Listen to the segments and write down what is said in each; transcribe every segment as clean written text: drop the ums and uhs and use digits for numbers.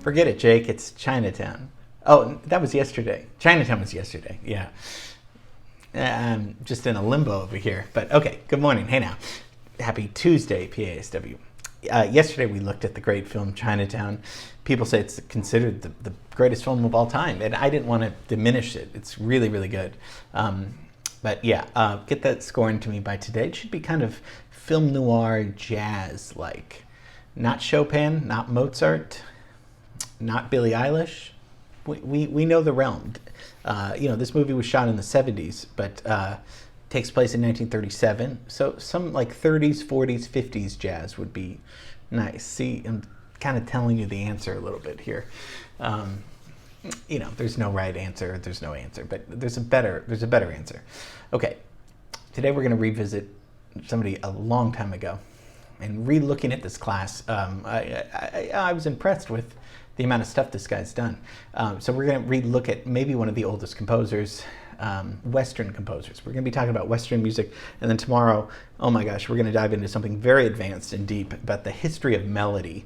Forget it, Jake. It's Chinatown. Oh, that was yesterday. Chinatown was yesterday. Yeah. I'm just in a limbo over here. But okay, good morning. Hey now. Happy Tuesday, PASW. Yesterday we looked at the great film Chinatown. People say it's considered the greatest film of all time, and I didn't want to diminish it. It's really, really good. But yeah, get that score into me by today. It should be kind of film noir jazz-like. Not Chopin, not Mozart, not Billie Eilish. We know the realm. This movie was shot in the 70s, but takes place in 1937. So some like 30s, 40s, 50s jazz would be nice. See, I'm kind of telling you the answer a little bit here. There's no right answer, there's no answer, but there's a better answer. Okay, today we're going to revisit somebody a long time ago. And re-looking at this class, I was impressed with the amount of stuff this guy's done. So we're going to re-look at maybe one of the oldest composers, Western composers. We're going to be talking about Western music. And then tomorrow, oh my gosh, we're going to dive into something very advanced and deep about the history of melody,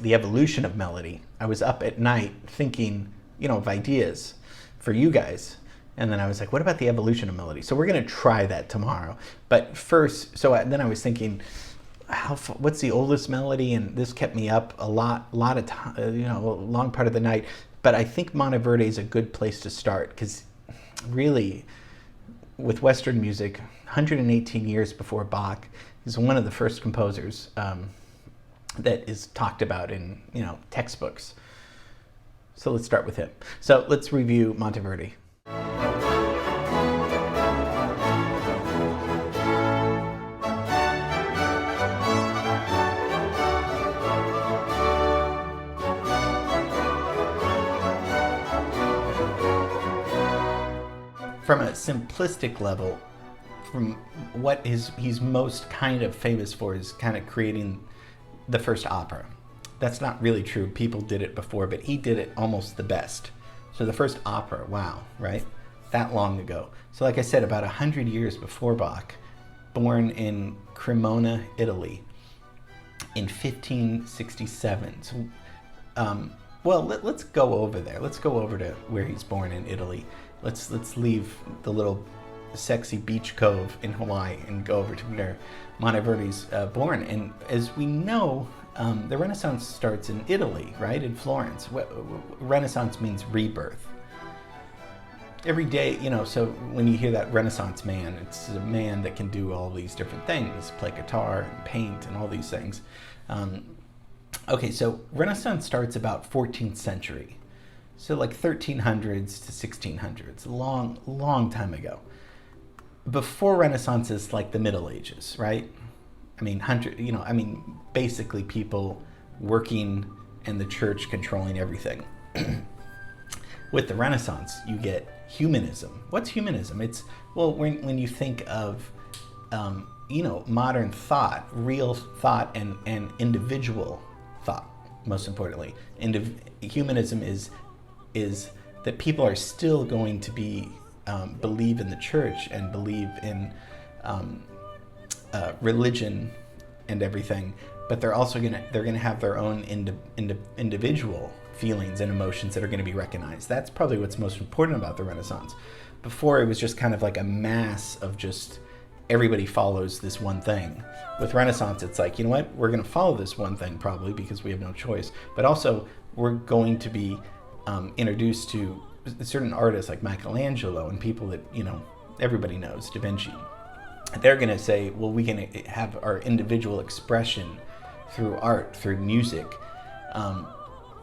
the evolution of melody. I was up at night thinking, of ideas for you guys. And then I was like, what about the evolution of melody? So we're going to try that tomorrow. But first, then I was thinking, what's the oldest melody? And this kept me up a lot of time, a long part of the night. But I think Monteverdi is a good place to start because really, with Western music, 118 years before Bach, he's one of the first composers that is talked about in textbooks. So let's start with him. So let's review Monteverdi. From a simplistic level, from what he's most kind of famous for is kind of creating the first opera. That's not really true. People did it before, but he did it almost the best. So the first opera, wow, right? That long ago. So like I said, about 100 years before Bach, born in Cremona, Italy, in 1567. So, let's go over there. Let's go over to where he's born in Italy. Let's leave the little sexy beach cove in Hawaii and go over to where Monteverdi's born. And as we know, the Renaissance starts in Italy, right? In Florence. Renaissance means rebirth. Every day, so when you hear that Renaissance man, it's a man that can do all these different things, play guitar and paint and all these things. Okay, so Renaissance starts about 14th century. So like 1300s to 1600s, long time ago. Before Renaissance is like the Middle Ages, right? Basically people working and the church controlling everything. With the Renaissance, you get humanism. What's humanism? It's, when you think of, modern thought, real thought and individual thought, most importantly. Humanism is that people are still going to be believe in the church and believe in religion and everything, but they're also gonna have their own individual feelings and emotions that are going to be recognized. That's probably what's most important about the Renaissance. Before, it was just kind of like a mass of just everybody follows this one thing. With Renaissance, it's like, we're going to follow this one thing probably because we have no choice, but also we're going to be introduced to certain artists like Michelangelo and people that, everybody knows, Da Vinci. They're going to say, well, we can have our individual expression through art, through music.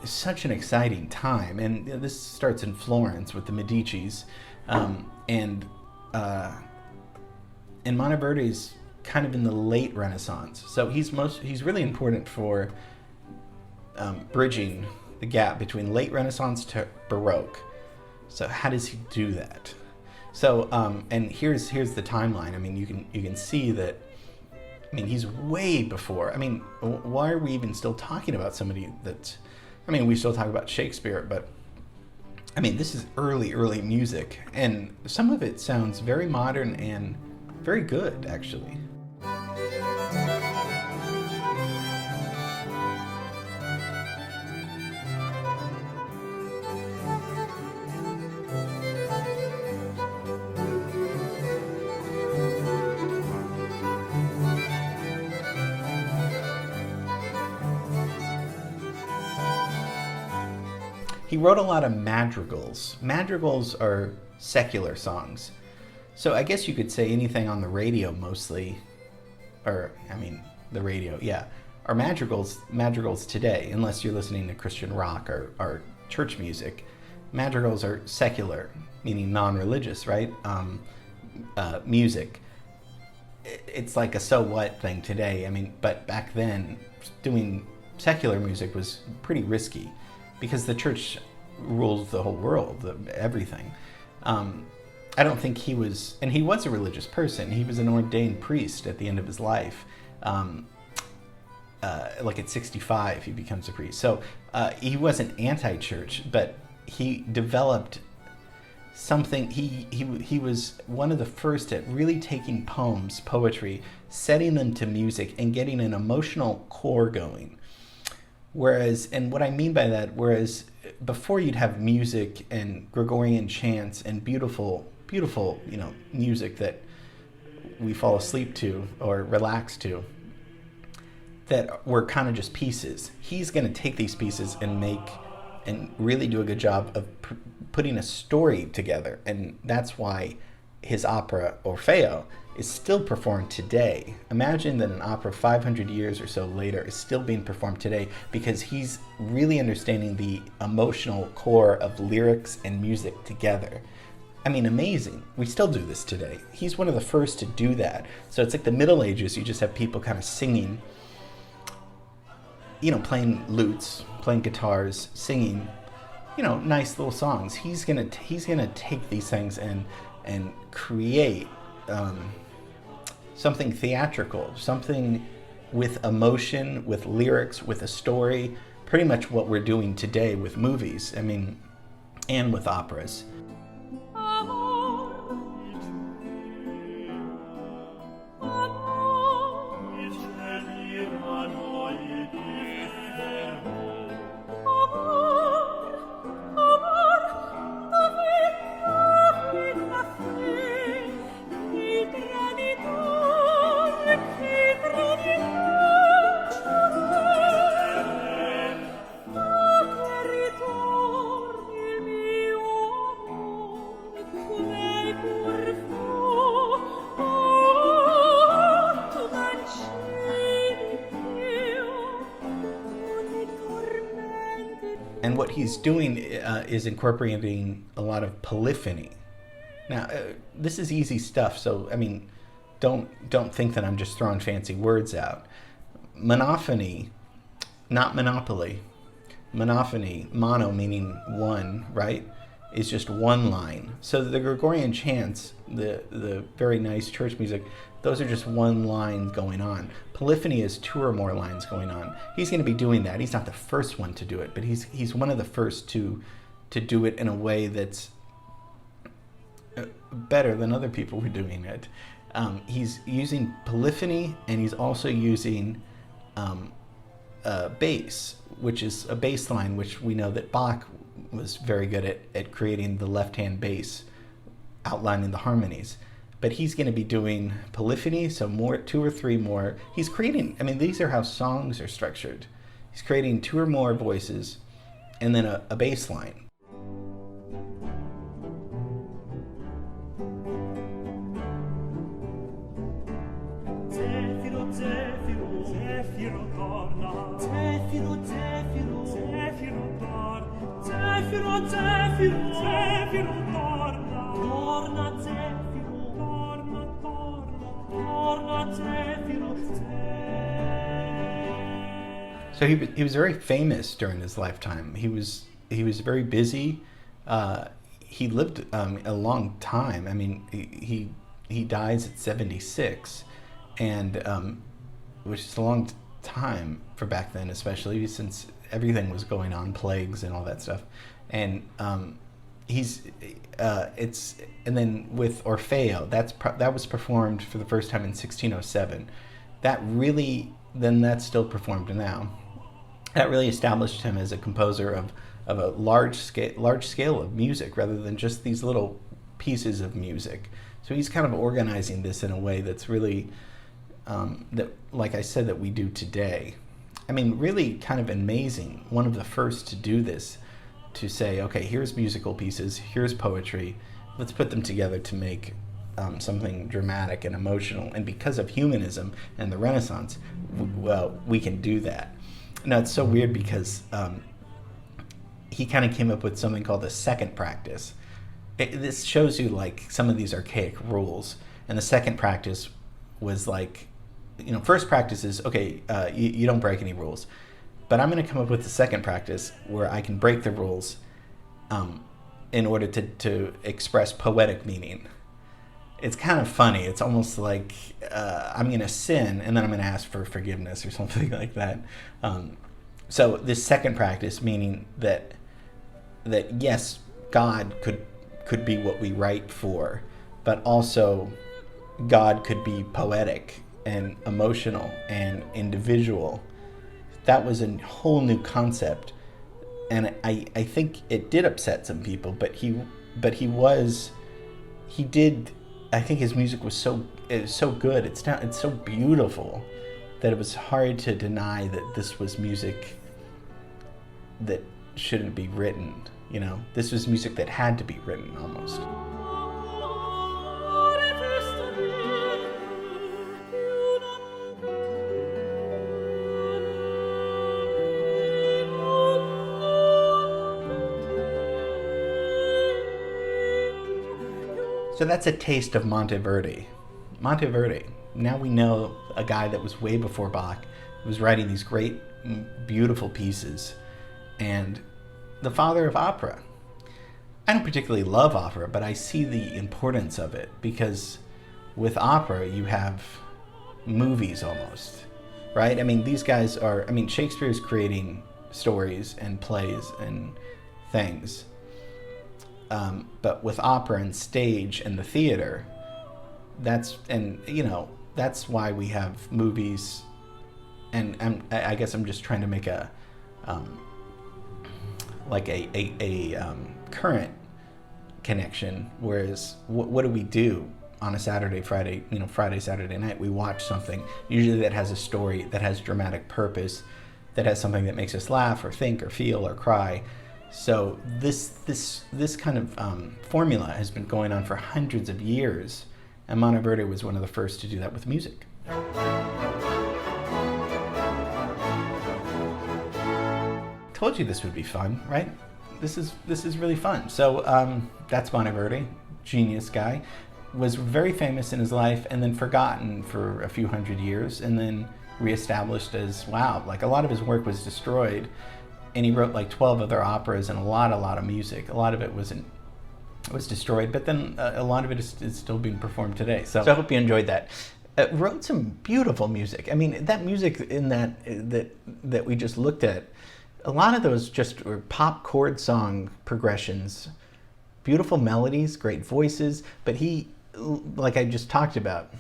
It's such an exciting time. And this starts in Florence with the Medicis. And Monteverdi's kind of in the late Renaissance. So he's really important for bridging the gap between late Renaissance to Baroque. So how does he do that? So and here's the timeline. You can see that. He's way before. Why are we even still talking about somebody that's? We still talk about Shakespeare, but this is early music, and some of it sounds very modern and very good, actually. He wrote a lot of madrigals. Madrigals are secular songs. So I guess you could say anything on the radio mostly, the radio, yeah, are madrigals today, unless you're listening to Christian rock or church music. Madrigals are secular, meaning non-religious, right? Music. It's like a so what thing today. But back then, doing secular music was pretty risky because the church rules the whole world, everything. I don't think he was, and he was a religious person. He was an ordained priest at the end of his life. Like at 65, he becomes a priest. So he wasn't anti-church, but he developed something. He was one of the first at really taking poems, poetry, setting them to music and getting an emotional core going. And what I mean by that, whereas before you'd have music and Gregorian chants and beautiful, music that we fall asleep to or relax to, that were kind of just pieces. He's going to take these pieces and really do a good job of putting a story together. And that's why his opera Orfeo is still performed today. Imagine that an opera 500 years or so later is still being performed today because he's really understanding the emotional core of lyrics and music together. Amazing. We still do this today. He's one of the first to do that. So it's like the Middle Ages, you just have people kind of singing, playing lutes, playing guitars, singing, nice little songs. He's gonna take these things and create something theatrical, something with emotion, with lyrics, with a story. Pretty much what we're doing today with movies. And with operas. And what he's doing is incorporating a lot of polyphony. Now, this is easy stuff, so don't think that I'm just throwing fancy words out. Monophony, not monopoly. Monophony, mono meaning one, right, is just one line. So the Gregorian chants, the very nice church music, those are just one line going on. Polyphony is two or more lines going on. He's going to be doing that. He's not the first one to do it, but he's one of the first to do it in a way that's better than other people were doing it. He's using polyphony, and he's also using bass, which is a bass line, which we know that Bach was very good at creating the left-hand bass, outlining the harmonies. But he's going to be doing polyphony, so two or three more. He's creating, these are how songs are structured. He's creating two or more voices and then a bass line. So he was very famous during his lifetime. He was very busy. He lived a long time. He dies at 76, and which is a long time for back then, especially since everything was going on, plagues and all that stuff. And and then with Orfeo, that was performed for the first time in 1607. That's still performed now. That really established him as a composer of a large scale of music rather than just these little pieces of music. So he's kind of organizing this in a way that's really that, like I said, that we do today. Really kind of amazing. One of the first to do this to say, okay, here's musical pieces, here's poetry, let's put them together to make something dramatic and emotional. And because of humanism and the Renaissance, we can do that. Now, it's so weird because he kind of came up with something called the second practice. This shows you like some of these archaic rules. And the second practice was like, first practice is, okay, you don't break any rules. But I'm going to come up with the second practice where I can break the rules in order to express poetic meaning. It's kind of funny. It's almost like I'm going to sin and then I'm going to ask for forgiveness or something like that. So this second practice, meaning that yes, God could be what we write for, but also God could be poetic and emotional and individual. That was a whole new concept, and I think it did upset some people. But he did. I think his music was so good. It's so beautiful that it was hard to deny that this was music that shouldn't be written. This was music that had to be written almost. So that's a taste of Monteverdi. Monteverdi. Now we know a guy that was way before Bach, who was writing these great, beautiful pieces, and the father of opera. I don't particularly love opera, but I see the importance of it because with opera you have movies almost, right? These guys are, Shakespeare's creating stories and plays and things. But with opera and stage and the theater, that's why we have movies. And I guess I'm just trying to make a current connection. Whereas what do we do on a Saturday, Saturday night? We watch something usually that has a story, that has dramatic purpose, that has something that makes us laugh or think or feel or cry. So this kind of formula has been going on for hundreds of years, and Monteverdi was one of the first to do that with music. Told you this would be fun, right? This is really fun. So that's Monteverdi, genius guy, was very famous in his life and then forgotten for a few hundred years, and then reestablished as like a lot of his work was destroyed. And he wrote like 12 other operas and a lot of music. A lot of it was destroyed, but then a lot of it is still being performed today. So I hope you enjoyed that. Wrote some beautiful music. That music in that we just looked at, a lot of those just were pop chord song progressions, beautiful melodies, great voices. But he, like I just talked about,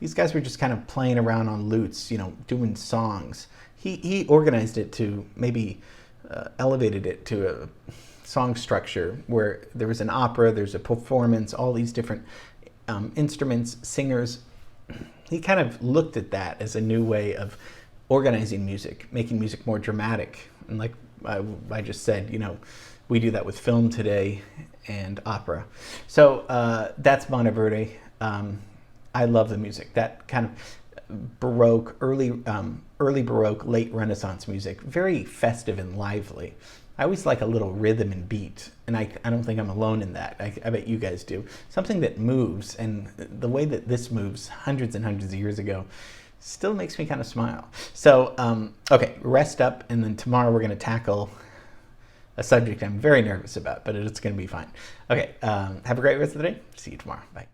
these guys were just kind of playing around on lutes, doing songs. He organized it to maybe elevated it to a song structure where there was an opera, there's a performance, all these different instruments, singers. He kind of looked at that as a new way of organizing music, making music more dramatic. And like I just said, we do that with film today and opera. So that's Monteverdi. I love the music. That kind of Baroque, early Baroque, late Renaissance music, very festive and lively. I always like a little rhythm and beat, and I don't think I'm alone in that. I bet you guys do. Something that moves, and the way that this moves hundreds and hundreds of years ago still makes me kind of smile. So, okay, rest up, and then tomorrow we're going to tackle a subject I'm very nervous about, but it's going to be fine. Okay, have a great rest of the day. See you tomorrow. Bye.